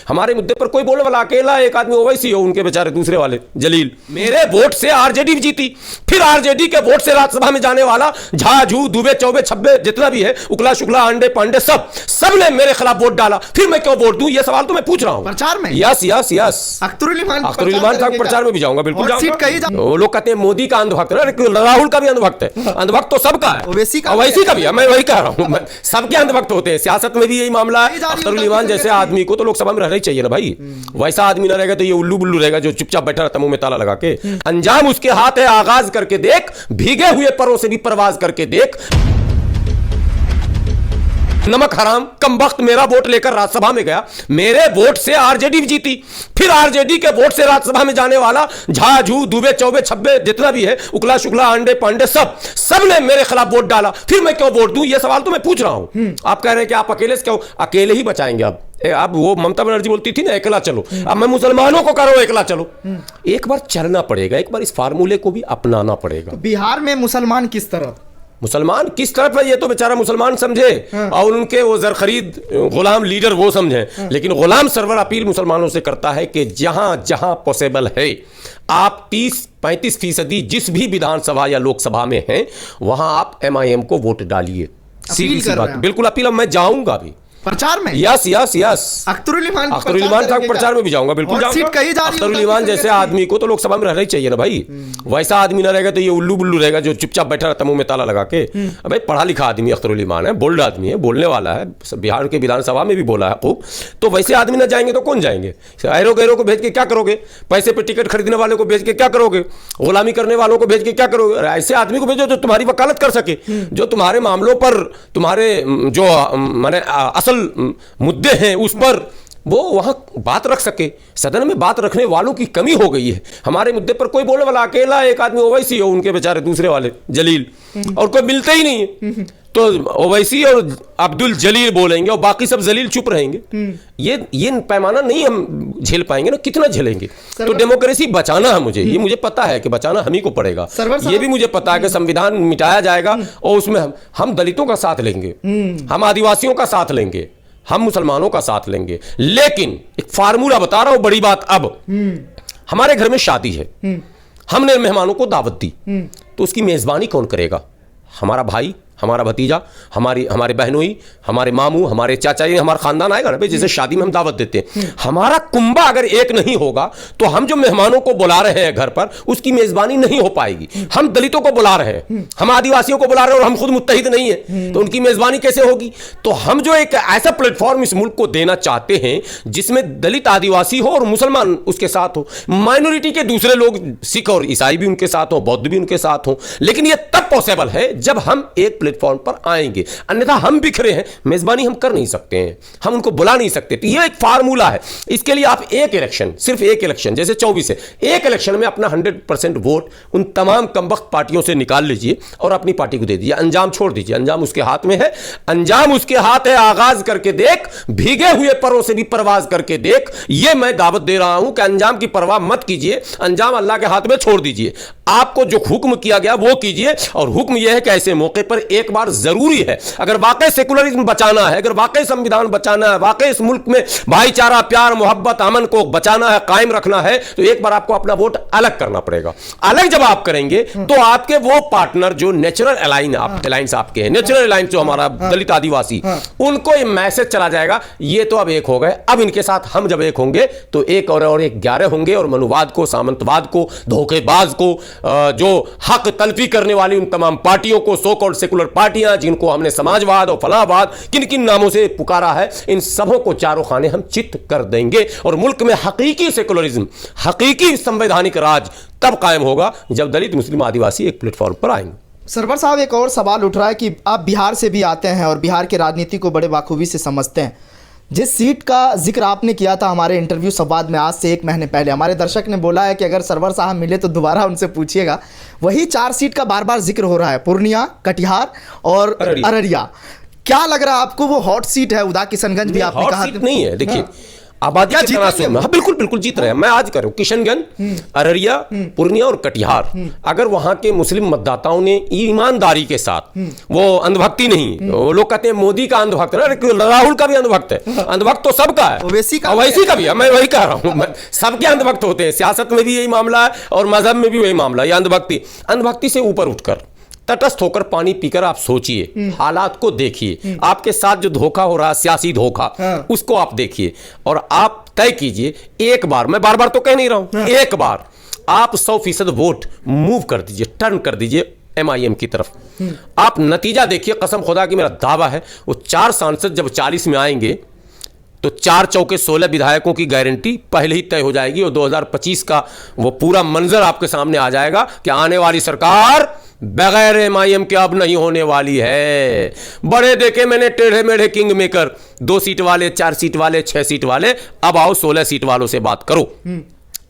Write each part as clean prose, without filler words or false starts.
हमारे मुद्दे पर कोई बोलने वाला अकेला एक आदमी ओवैसी हो, उनके बेचारे दूसरे वाले जलील। मेरे वोट से आरजेडी जीती, फिर आरजेडी के वोट से राज्यसभा में जाने वाला झाझू दुबे चौबे छब्बे जितना भी है, उकला शुक्ला अंडे पांडे सब ने मेरे खिलाफ वोट डाला, फिर मैं क्यों वोट दूं? ये सवाल तो मैं पूछ रहा हूं। प्रचार में यस यस यस, अख्तरुल इमान साहब प्रचार में भी जाऊंगा, बिल्कुल जाऊंगा। वो लोग कहते हैं मोदी का अंधभक्त है, राहुल का भी अंधभक्त है। अंधभक्त तो सबका है, ओवैसी का भी है, मैं वही कह रहा हूं, सबके अंधभक्त होते हैं। सियासत में भी यही मामला है। अख्तरुल इमान जैसे आदमी को तो लोकसभा में रहना ही चाहिए ना भाई। वैसा आदमी ना रहेगा तो ये उल्लू बुल्लू रहेगा जो चुपचाप बैठा रहता मुंह में ताला लगा के। अंजाम उसके हाथ है, आगाज करके देख, भीगे हुए परों से भी परवाज करके देख। नमक हराम कमबख्त मेरा वोट लेकर राज्यसभा में गया, मेरे वोट से आरजेडी जीती, फिर आरजेडी के वोट से राज्यसभा में जाने वाला झाझू दुबे चौबे छब्बे जितना भी है, उकला शुक्ला अंडे पांडे सब ने मेरे खिलाफ वोट डाला, फिर मैं क्यों वोट दूं? ये सवाल तो मैं पूछ रहा हूं। आप कह रहे हैं कि आप अकेले से क्यों? अकेले ही बचाएंगे अब वो ममता बनर्जी बोलती थी ना अकेला चलो, अब मैं मुसलमानों को कह रहा हूं अकेला चलो। एक बार चलना पड़ेगा, एक बार इस फार्मूले को भी अपनाना पड़ेगा। बिहार में मुसलमान किस तरफ है ये तो बेचारा मुसलमान समझे, और उनके वो जर खरीद गुलाम लीडर वो समझे, लेकिन गुलाम सरवर अपील मुसलमानों से करता है कि जहां जहां पॉसिबल है आप 30-35% जिस भी विधानसभा या लोकसभा में हैं वहां आप MIM को वोट डालिए। सीधी सी बात, बिल्कुल अपील। मैं जाऊंगा भी प्रचार में। यस यस यस, अख्तरुल इमान साहब प्रचार में भी जाऊंगा, बिल्कुल जाऊंगा। अख्तरुल इमान जैसे आदमी को तो लोकसभा में रहना ही चाहिए ना भाई। वैसा आदमी ना रहेगा तो ये उल्लू बुल्लू रहेगा जो चुपचाप बैठा रहता मुंह में ताला लगा के। भाई पढ़ा लिखा आदमी अख्तरुल इमान है, बोल्ड आदमी है, बोलने वाला है, बिहार के विधानसभा में भी बोला है खूब। तो वैसे आदमी ना जाएंगे तो कौन जाएंगे? ऐरो गैरो को भेज के क्या करोगे? पैसे पे टिकट खरीदने वाले को भेज के क्या करोगे? गुलामी करने वालों को भेज के क्या करोगे? ऐसे आदमी को भेजो जो तुम्हारी वकालत कर सके, जो तुम्हारे मामलों पर, तुम्हारे जो माने असल मुद्दे हैं उस पर वो वहां बात रख सके। सदन में बात रखने वालों की कमी हो गई है। हमारे मुद्दे पर कोई बोलने वाला अकेला एक आदमी ओवैसी हो, उनके बेचारे दूसरे वाले जलील, और कोई मिलते ही नहीं है। तो ओवैसी और अब्दुल जलील बोलेंगे और बाकी सब जलील चुप रहेंगे। ये पैमाना नहीं हम झेल पाएंगे ना, कितना झेलेंगे? तो डेमोक्रेसी बचाना है मुझे, ये मुझे पता है कि बचाना हम ही को पड़ेगा। ये भी मुझे पता है कि संविधान मिटाया जाएगा और उसमें हम दलितों का साथ लेंगे, हम आदिवासियों का साथ लेंगे, हम मुसलमानों का साथ लेंगे। लेकिन एक फार्मूला बता रहा हूं, बड़ी बात। अब हमारे घर में शादी है, हमने मेहमानों को दावत दी, तो उसकी मेजबानी कौन करेगा? हमारा भाई, हमारा भतीजा, हमारे बहनोई, हमारे मामू, हमारे चाचा, ये हमारा खानदान आएगा ना भाई। जैसे शादी में हम दावत देते हैं, हमारा कुंबा अगर एक नहीं होगा तो हम जो मेहमानों को बुला रहे हैं घर पर उसकी मेजबानी नहीं हो पाएगी। हम दलितों को बुला रहे हैं, हम आदिवासियों को बुला रहे हैं और हम खुद मुत्तहिद नहीं है, तो उनकी मेजबानी कैसे होगी? तो हम जो एक ऐसा प्लेटफॉर्म इस मुल्क को देना चाहते हैं जिसमें दलित आदिवासी हो और मुसलमान उसके साथ हो, माइनॉरिटी के दूसरे लोग सिख और ईसाई भी उनके साथ हो, बौद्ध भी उनके साथ हो, लेकिन यह तब पॉसिबल है जब हम एक प्लेटफॉर्म पर आएंगे। अन्यथा हम बिखरे हैं, मेजबानी हम कर नहीं सकते हैं, हम उनको बुला नहीं सकते। तो यह एक फार्मूला है। इसके लिए आप एक इलेक्शन, सिर्फ एक इलेक्शन, जैसे 24 है, एक इलेक्शन में अपना 100% वोट उन तमाम कमबख्त पार्टियों से निकाल लीजिए और अपनी पार्टी को दे दीजिए। अंजाम छोड़ दीजिए, अंजाम उसके हाथ में है, अंजाम उसके हाथ है। आगाज करके देख, भीगे हुए परों से भी परवाज करके देख। यह मैं दावत दे रहा हूं कि अंजाम की परवाह मत कीजिए, अंजाम अल्लाह के हाथ में छोड़ दीजिए। आपको जो हुक्म किया गया वो कीजिए, और हुक्म यह है कि ऐसे मौके पर एक बार जरूरी है, अगर वाकई सेकुलरिज्म बचाना है, अगर वाकई संविधान बचाना है, वाकई इस मुल्क में भाईचारा, प्यार, मोहब्बत, अमन को बचाना है, कायम रखना है, तो एक बार आपको अपना वोट अलग करना पड़ेगा। अलग जब आप करेंगे तो आपके वो पार्टनर जो नेचुरल अलायंस आपके हैं, नेचुरल अलायंस जो हमारा दलित आदिवासी, उनको ये मैसेज चला जाएगा, ये तो अब एक हो गए, अब इनके साथ हम जब एक होंगे तो एक और एक 11 होंगे, और मनुवाद को, सामंतवाद को, धोखेबाज को, जो हक तलफी करने वाली उन तमाम पार्टियों को, सो कॉल्ड सेकुलर पार्टियां जिनको हमने समाजवाद और फलाहवाद किन किन नामों से पुकारा है, इन सबों को चारों खाने हम चित कर देंगे। और मुल्क में हकीकी सेकुलरिज्म, हकीकी संवैधानिक राज तब कायम होगा जब दलित, मुस्लिम, आदिवासी एक प्लेटफॉर्म पर आएंगे। सरवर साहब, एक और सवाल उठ रहा है कि आप बिहार से भी आते हैं और बिहार की राजनीति को बड़े बाखूबी से समझते हैं। जिस सीट का जिक्र आपने किया था हमारे इंटरव्यू संवाद में आज से 1 महीने पहले, हमारे दर्शक ने बोला है कि अगर सरवर साहब मिले तो दोबारा उनसे पूछिएगा। वही 4 सीट का बार बार जिक्र हो रहा है, पूर्णिया, कटिहार और अररिया। क्या लग रहा है आपको वो हॉट सीट है? उदा किशनगंज भी आपने कहा सीट नहीं है। देखिए, आबादी के तनासुर में। हाँ बिल्कुल बिल्कुल जीत रहे हैं। मैं आज करूँ किशनगंज, अररिया, पूर्णिया और कटिहार, अगर वहां के मुस्लिम मतदाताओं ने ईमानदारी के साथ, वो अंधभक्ति नहीं, वो लोग कहते हैं मोदी का अंधभक्त है, राहुल का भी अंधभक्त है, अंधभक्त तो सबका है, ओवैसी का भी है, मैं वही कह रहा हूँ, सबके अंधभक्त होते हैं, सियासत में भी यही मामला है और मजहब में भी वही मामला है। अंधभक्ति से ऊपर उठकर तटस्थ होकर पानी पीकर आप सोचिए, हालात को देखिए, आपके साथ जो धोखा हो रहा है, सियासी धोखा, उसको आप देखिए और आप तय कीजिए एक बार, मैं बार बार तो कह नहीं रहा हूं, एक बार आप 100% वोट मूव कर दीजिए, टर्न कर दीजिए MIM की तरफ। आप नतीजा देखिए, कसम खुदा की मेरा दावा है, वो 4 सांसद जब 40 में आएंगे तो 4 चौके 16 विधायकों की गारंटी पहले ही तय हो जाएगी और 2025 का वो पूरा मंजर आपके सामने आ जाएगा कि आने वाली सरकार बगैर MIM के अब नहीं होने वाली है। बड़े देखे मैंने टेढ़े मेढ़े किंग मेकर, 2 सीट वाले, 4 सीट वाले, 6 सीट वाले, अब आओ 16 सीट वालों से बात करो।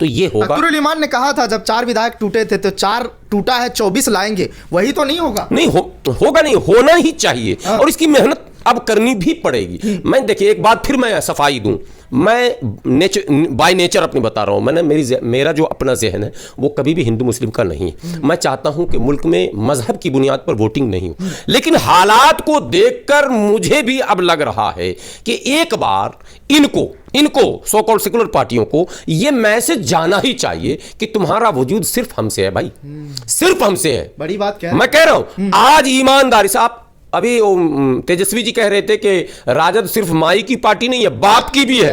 तो ये होगा। अख्तरुल इमान ने कहा था जब 4 विधायक टूटे थे तो 4 टूटा है 24 लाएंगे, वही तो नहीं होगा। नहीं होगा नहीं, होना ही चाहिए और इसकी मेहनत अब करनी भी पड़ेगी। मैं देखिए एक बात फिर मैं सफाई दूं, मैं बाय नेचर अपनी बता रहा हूं, मेरा जो अपना जहन है वो कभी भी हिंदू मुस्लिम का नहीं है। मैं चाहता हूं कि मुल्क में मजहब की बुनियाद पर वोटिंग नहीं हो, लेकिन हालात को देखकर मुझे भी अब लग रहा है कि एक बार इनको सो कॉल्ड सेकुलर पार्टियों को ये मैसेज जाना ही चाहिए कि तुम्हारा वजूद सिर्फ हमसे है भाई, सिर्फ हमसे है। बड़ी बात क्या है? मैं कह रहा हूं आज ईमानदारी से आप, अभी तेजस्वी जी कह रहे थे कि राजद सिर्फ माई की पार्टी नहीं है, बाप की भी है।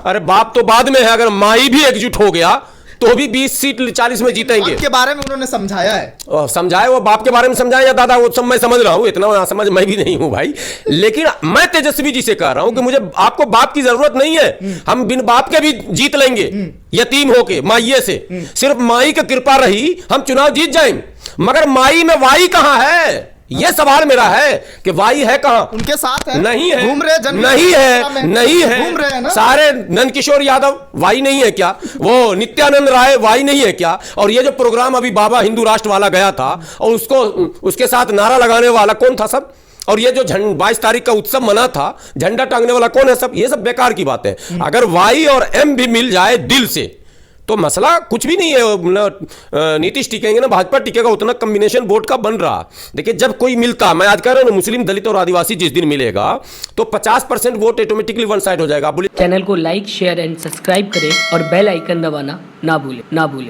अरे बाप तो बाद में है, अगर माई भी एकजुट हो गया तो भी 20 सीट 40 में जीतेंगे। बाप के बारे में उन्होंने समझाया है, समझाया, वो बाप के बारे में समझाया या दादा, वो सब मैं समझ रहा हूं, इतना समझ मैं भी नहीं हूं भाई, लेकिन मैं तेजस्वी जी से कह रहा हूं कि मुझे आपको बाप की जरूरत नहीं है, हम बिन बाप के भी जीत लेंगे यतीम होके माइये से, सिर्फ माई की कृपा रही हम चुनाव जीत जाएंगे। मगर माई में वाई कहां है, ये सवाल मेरा है कि वाई है कहां? उनके साथ है, नहीं है, घूम रहे, नहीं है, घूम रहे हैं ना सारे। नंदकिशोर यादव वाई नहीं है क्या? वो नित्यानंद राय वाई नहीं है क्या? और ये जो प्रोग्राम अभी बाबा हिंदू राष्ट्र वाला गया था और उसके साथ नारा लगाने वाला कौन था सब? और ये जो 22 तारीख का उत्सव मना था, झंडा टांगने वाला कौन है सब? ये सब बेकार की बात है। अगर वाई और M भी मिल जाए दिल से तो मसला कुछ भी नहीं है। नीतीश टिकेंगे ना भाजपा टिकेगा, उतना कॉम्बिनेशन वोट का बन रहा। देखिए जब कोई मिलता, मैं आज कह रहा हूं मुस्लिम, दलित और आदिवासी जिस दिन मिलेगा तो 50% वोट ऑटोमेटिकली वन साइड हो जाएगा। चैनल को लाइक, शेयर एंड सब्सक्राइब करें और बेल आइकन दबाना ना भूलें।